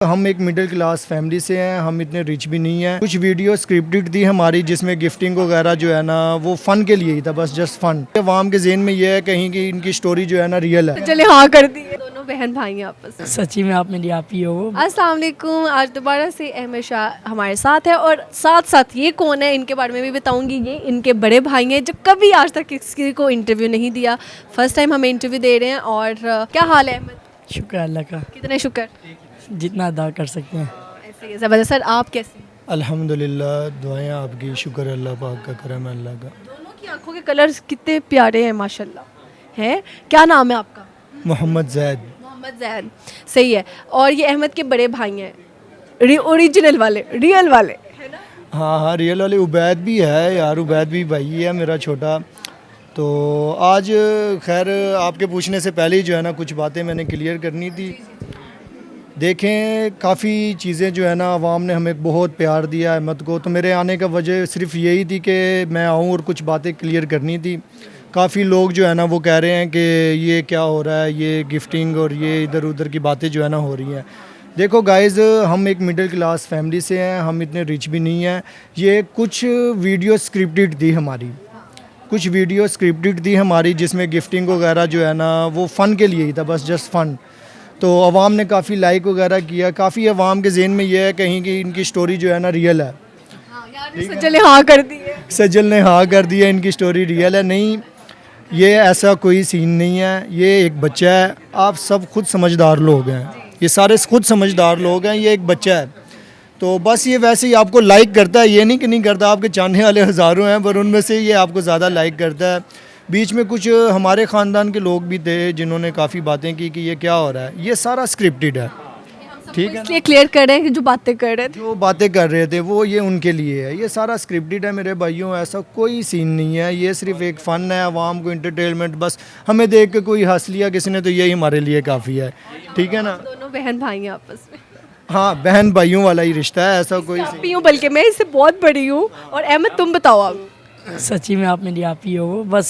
हम एक middle class family से हैं, हम इतने रिच भी नहीं हैं। कुछ वीडियो स्क्रिप्टेड थी हमारी जिसमें गिफ्टिंग वगैरह जो है ना वो फ़न के लिए ही था, बस जस्ट फ़न। अवाम के ज़हन में ये है कहीं कि इनकी स्टोरी जो है ना रियल है। चले हाँ कर दी। दोनों बहन भाई हैं आपस में। सच्ची में आप मेरी आप ही हो। अस्सलाम वालेकुम। आज दोबारा से अहमद शाह हमारे साथ है और साथ साथ ये कौन है इनके बारे में भी बताऊंगी। ये इनके बड़े भाई हैं जो कभी आज तक किसी को इंटरव्यू नहीं दिया, फर्स्ट टाइम हमें इंटरव्यू दे रहे हैं। और क्या हाल है अहमद? शुक्र अल्लाह का, कितने शुक्र। जितना अदा कर सकते हैं। ऐसे ही ज़बरदस्त। सर आप कैसे? अल्हम्दुलिल्लाह, दुआएं आपकी, शुक्र अल्लाह पाक का, करम है अल्लाह का। दोनों की आंखों के कलर्स कितने प्यारे हैं माशाल्लाह। है क्या नाम है आपका? मोहम्मद जैद। मोहम्मद जैन। सही है। और ये अहमद के बड़े भाई हैं, ओरिजिनल वाले, रियल वाले, है ना? हाँ, रियल वाले उबैद भी है यार, उबैद भी भाई है मेरा छोटा। तो आज खैर आपके पूछने से पहले ही जो है ना कुछ बातें मैंने क्लियर करनी थी। देखें, काफ़ी चीज़ें जो है ना अवाम ने हमें बहुत प्यार दिया अहमद को, तो मेरे आने का वजह सिर्फ यही थी कि मैं आऊँ और कुछ बातें क्लियर करनी थी। काफ़ी लोग जो है ना वो कह रहे हैं कि ये क्या हो रहा है, ये गिफ्टिंग और ये इधर उधर की बातें जो है ना हो रही हैं। देखो गाइज़, हम एक मिडिल क्लास फैमिली से हैं, हम इतने रिच भी नहीं हैं। ये कुछ वीडियो स्क्रिप्टेड थी हमारी, कुछ वीडियो स्क्रिप्टेड थी हमारी जिसमें गिफ्टिंग वगैरह जो है ना वो फ़न के लिए ही था, बस जस्ट फ़न। तो अवाम ने काफ़ी लाइक वगैरह किया। काफ़ी अवाम के ज़हन में ये है कहीं कि इनकी स्टोरी जो है ना रियल है। सज्जल ने हाँ कर दी है। सज्जल ने हाँ कर दिया, इनकी स्टोरी रियल है। नहीं, ये ऐसा कोई सीन नहीं है। ये एक बच्चा है, आप सब खुद समझदार लोग हैं, ये सारे खुद समझदार लोग हैं। ये एक बच्चा है, तो बस ये वैसे ही आपको लाइक करता है, ये नहीं कि नहीं करता। आपके चाहने वाले हज़ारों हैं, पर उनमें से ये आपको ज़्यादा लाइक करता है। बीच में कुछ हमारे ख़ानदान के लोग भी थे जिन्होंने काफ़ी बातें की कि ये क्या हो रहा है। ये सारा स्क्रिप्टेड है, ठीक है। इसलिए क्लियर कर रहे हैं कि जो बातें कर रहे थे। जो बातें कर रहे थे वो ये उनके लिए है, ये सारा स्क्रिप्टेड है मेरे भाइयों। ऐसा कोई सीन नहीं है, ये सिर्फ एक फ़न है, आवाम को इंटरटेनमेंट। बस हमें देख के कोई हंस लिया किसी ने तो यही हमारे लिए काफ़ी है, ठीक है ना। दोनों बहन भाई हैं आपस में। हाँ, बहन भाइयों वाला ही रिश्ता है, ऐसा कोई आप ही हूँ, बल्कि मैं इससे बहुत बड़ी हूँ। और अहमद तुम बताओ आप। सच्ची में आप मेरी आप ही हो। बस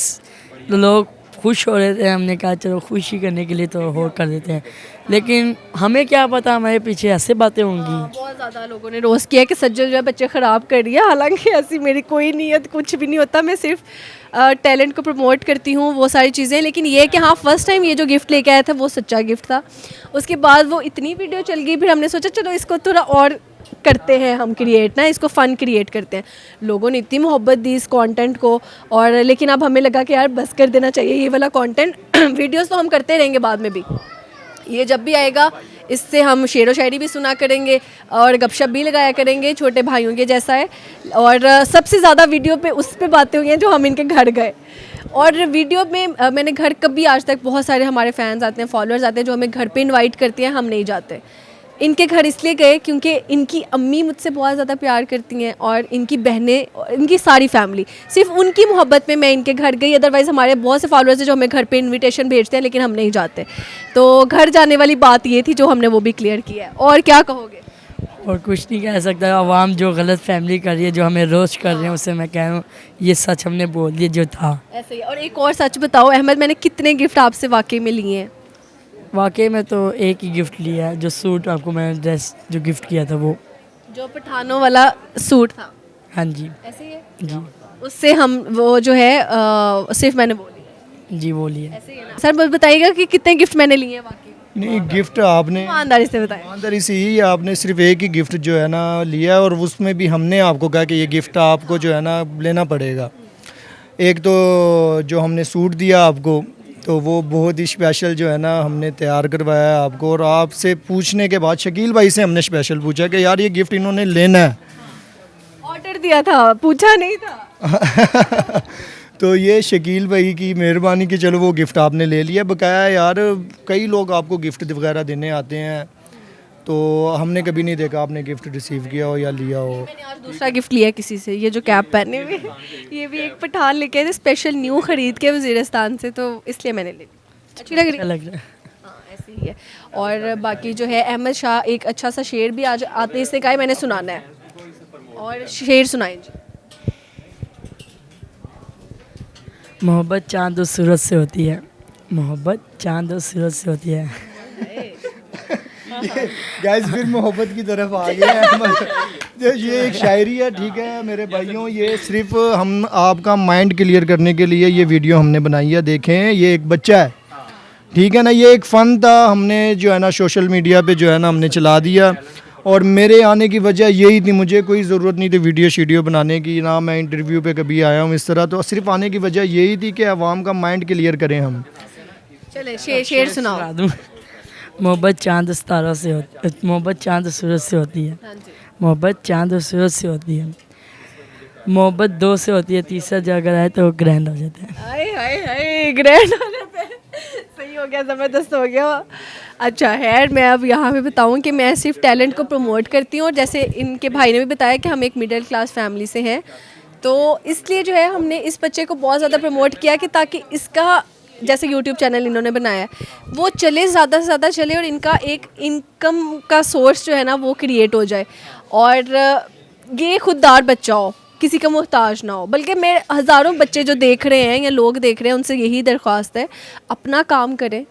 लोग खुश हो रहे थे, हमने कहा चलो खुशी करने के लिए तो हो कर देते हैं, लेकिन हमें क्या पता हमारे पीछे ऐसे बातें होंगी। बहुत ज़्यादा लोगों ने रोस्ट किया कि सज्जल जो है बच्चे ख़राब कर रही है। हालांकि ऐसी मेरी कोई नीयत कुछ भी नहीं होता, मैं सिर्फ टैलेंट को प्रमोट करती हूँ, वो सारी चीज़ें। लेकिन ये कि हाँ, फर्स्ट टाइम ये जो गिफ्ट लेके आया था वो सच्चा गिफ्ट था। उसके बाद वो इतनी वीडियो चल गई, फिर हमने सोचा चलो इसको थोड़ा और करते हैं हम क्रिएट ना, इसको फ़न क्रिएट करते हैं। लोगों ने इतनी मोहब्बत दी इस कंटेंट को, और लेकिन अब हमें लगा कि यार बस कर देना चाहिए ये वाला कंटेंट। वीडियोस तो हम करते रहेंगे बाद में भी, ये जब भी आएगा इससे हम शेरो शायरी भी सुना करेंगे और गपशप भी लगाया करेंगे, छोटे भाइयों के जैसा है। और सबसे ज़्यादा वीडियो पे उस पे बातें हुई हैं जो हम इनके घर गए। और वीडियो में मैंने घर कभी आज तक, बहुत सारे हमारे फैंस आते हैं, फॉलोअर्स आते हैं जो हमें घर पे इनवाइट करती हैं, हम नहीं जाते। इनके घर इसलिए गए क्योंकि इनकी अम्मी मुझसे बहुत ज़्यादा प्यार करती हैं और इनकी बहनें, इनकी सारी फैमिली, सिर्फ उनकी मोहब्बत में मैं इनके घर गई। अदरवाइज़ हमारे बहुत से फॉलोअर्स हैं जो हमें घर पे इनविटेशन भेजते हैं, लेकिन हम नहीं जाते। तो घर जाने वाली बात ये थी जो हमने वो भी क्लियर किया है। और क्या कहोगे? और कुछ नहीं कह सकता। आवाम जो गलत फैमिली कर रही है, जो हमें रोस्ट कर रहे हैं, उससे मैं कह रहा हूँ ये सच हमने बोल दिया जो था। ऐसे ही। और एक और सच बताओ अहमद, मैंने कितने गिफ्ट आपसे वाकई में लिए हैं? वाकई में तो एक ही गिफ्ट लिया है, जो सूट आपको मैंने ड्रेस जो गिफ्ट किया था वो। जो पठानों वाला सूट था। हाँ जी। ऐसे ही है? जी उससे हम वो जो है सिर्फ मैंने बोली। जी वो लिया। ऐसे ही है ना? सर बस बताइएगा कि कितने गिफ्ट मैंने लिए हैं वाकई? नहीं, गिफ्ट आपने ईमानदारी से बताएं। ईमानदारी से ही आपने सिर्फ एक ही गिफ्ट जो है ना लिया, और उसमें भी हमने आपको कहा कि ये गिफ्ट आपको जो है ना लेना पड़ेगा। एक तो जो हमने सूट दिया आपको, तो वो बहुत ही स्पेशल जो है ना हमने तैयार करवाया है आपको। और आपसे पूछने के बाद शकील भाई से हमने स्पेशल पूछा कि यार ये गिफ्ट इन्होंने लेना है। ऑर्डर दिया था, पूछा नहीं था। तो ये शकील भाई की मेहरबानी कि चलो वो गिफ्ट आपने ले लिया। बकाया यार कई लोग आपको गिफ्ट वगैरह देने आते हैं, तो हमने कभी नहीं देखा आपने गिफ्ट रिसीव किया हो या लिया हो। मैंने आज दूसरा गिफ्ट लिया किसी से, ये जो कैप पहने हुए, ये भी एक पठान लेके आए थे स्पेशल, न्यू खरीद के वजीरिस्तान से, तो इसलिए मैंने ले ली। अच्छी लग रही अच्छा है? लग रहा है। हाँ, ऐसे ही है। और बाकी जो है अहमद शाह एक अच्छा सा शेर भी आज आते इससे कहा है मैंने सुनाना है, और शेर सुनाएं जी। मोहब्बत चांद और सूरज से होती है, मोहब्बत चांद और सूरज से होती है। गाइस फिर मोहब्बत की तरफ आ गए हैं। तो ये एक शायरी है, ठीक है मेरे भाइयों, ये सिर्फ हम आपका माइंड क्लियर करने के लिए ये वीडियो हमने बनाई है। देखें ये एक बच्चा है, ठीक है ना, ये एक फ़न था, हमने जो है ना सोशल मीडिया पे जो है ना हमने चला दिया। और मेरे आने की वजह यही थी, मुझे कोई ज़रूरत नहीं थी वीडियो शीडियो बनाने की, ना मैं इंटरव्यू पे कभी आया हूँ इस तरह। तो सिर्फ आने की वजह यही थी कि आवाम का माइंड क्लियर करें हम। चले शेर सुनाओ। सुना दूँ। मोहब्बत चांद सितारों से होती, मोहब्बत चांद और सूरज से होती है, हाँ जी। मोहब्बत चांद और सूरज से होती है, मोहब्बत दो से होती है, तीसरा जो अगर आए तो वो ग्रैंड हो जाता है। हाय हाय हाय ग्रैंड हो जाते हैं। सही हो गया, ज़बरदस्त हो गया। अच्छा खैर मैं अब यहाँ पे बताऊँ कि मैं सिर्फ टैलेंट को प्रमोट करती हूँ, और जैसे इनके भाई ने भी बताया कि हम एक मिडिल क्लास फैमिली से हैं, तो इसलिए जो है हमने इस बच्चे को बहुत ज़्यादा प्रमोट किया कि ताकि इसका जैसे यूट्यूब चैनल इन्होंने बनाया है वो चले, ज़्यादा से ज़्यादा चले, और इनका एक इनकम का सोर्स जो है ना वो क्रिएट हो जाए, और ये खुददार बच्चा हो, किसी का मोहताज ना हो। बल्कि मैं हज़ारों बच्चे जो देख रहे हैं या लोग देख रहे हैं उनसे यही दरख्वास्त है, अपना काम करें,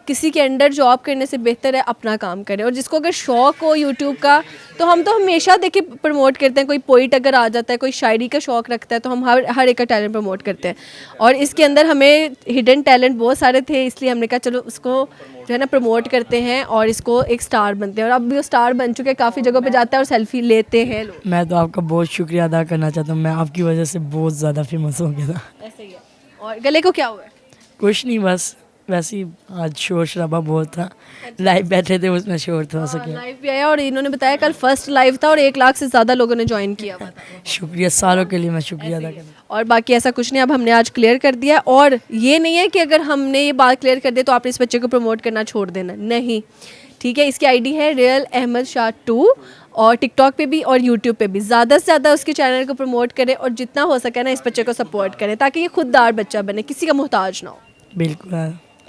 किसी के अंडर जॉब करने से बेहतर है अपना काम करें। और जिसको अगर शौक़ हो यूट्यूब का, तो हम तो हमेशा देखिए प्रमोट करते हैं, कोई पोइट अगर आ जाता है, कोई शायरी का शौक़ रखता है, तो हम हर एक का टैलेंट प्रमोट करते हैं। और इसके अंदर हमें हिडन टैलेंट बहुत सारे थे, इसलिए हमने कहा चलो उसको जो है ना प्रमोट करते हैं और इसको एक स्टार बनते हैं। और अब भी वो स्टार बन चुके हैं, काफ़ी जगहों पे जाता है और सेल्फी लेते हैं लोग। मैं तो आपका बहुत शुक्रिया अदा करना चाहता हूँ, मैं आपकी वजह से बहुत ज़्यादा फेमस हो गया था। ऐसे ही है। और गले को क्या हुआ है? कुछ नहीं, बस वैसे ही आज शोर शराबा बहुत था, लाइव बैठे थे उसमें शोर थोड़ा सा किया। लाइव भी आया, और इन्होंने बताया कल फर्स्ट लाइव था और 1 लाख से ज़्यादा लोगों ने ज्वाइन किया हुआ था। शुक्रिया, सालों के लिए मैं शुक्रिया अदा करना। और बाकी ऐसा कुछ नहीं, अब हमने आज क्लियर कर दिया। और ये नहीं है कि अगर हमने ये बात क्लियर कर दी तो आपने इस बच्चे को प्रमोट करना छोड़ देना, नहीं, ठीक है। इसकी आईडी है रियल अहमद शाह 2, और टिकटॉक पे भी और यूट्यूब पे भी ज़्यादा से ज़्यादा उसके चैनल को प्रमोट करें, और जितना हो सके ना इस बच्चे को सपोर्ट करें, ताकि ये खुददार बच्चा बने, किसी का मोहताज ना हो। बिल्कुल।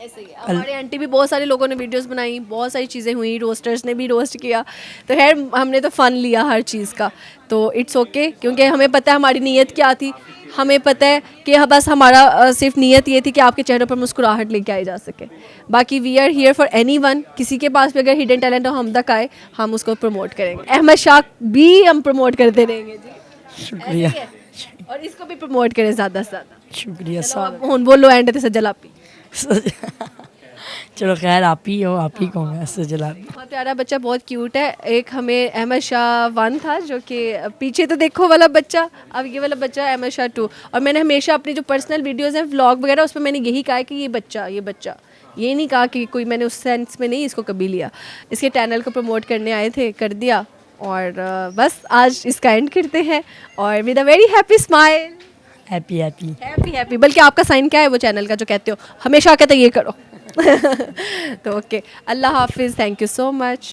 ऐसे ही है। हमारे आंटी भी बहुत सारे लोगों ने वीडियोस बनाई, बहुत सारी चीज़ें हुई, रोस्टर्स ने भी रोस्ट किया, तो खैर हमने तो फ़न लिया हर चीज़ का, तो इट्स ओके, क्योंकि हमें पता है हमारी नीयत क्या थी। हमें पता है कि बस हमारा सिर्फ नीयत ये थी कि आपके चेहरों पर मुस्कुराहट लेके आई जा सके। बाकी we are here for anyone, किसी के पास भी अगर हिडन टैलेंट हो हम तक आए, हम उसको प्रमोट करेंगे। अहमद शाह भी हम प्रमोट करते रहेंगे जी। शुक्रिया। ऐसे ही है। और इसको भी प्रमोट करें ज़्यादा से ज़्यादा। शुक्रिया अब हुन बोलो एंड ते सज्जल आपी। चलो खैर, आप ही हो, आप ही कहूँगा सजल आप। बहुत प्यारा बच्चा, बहुत क्यूट है। एक हमें अहमद शाह 1 था, जो कि पीछे तो देखो वाला बच्चा, अब ये वाला बच्चा है अहमद शाह 2। और मैंने हमेशा अपनी जो पर्सनल वीडियोस हैं, व्लॉग वगैरह, उसमें मैंने यही कहा है कि ये बच्चा, ये नहीं कहा कि कोई, मैंने उस सेंस में नहीं इसको कभी लिया। इसके चैनल को प्रमोट करने आए थे, कर दिया, और बस आज इसका एंड करते हैं, और with a very happy smile. Happy happy happy happy. बल्कि आपका साइन क्या है वो चैनल का जो कहते हो, हमेशा कहते ये करो। तो ओके, अल्लाह हाफिज़, थैंक यू सो मच।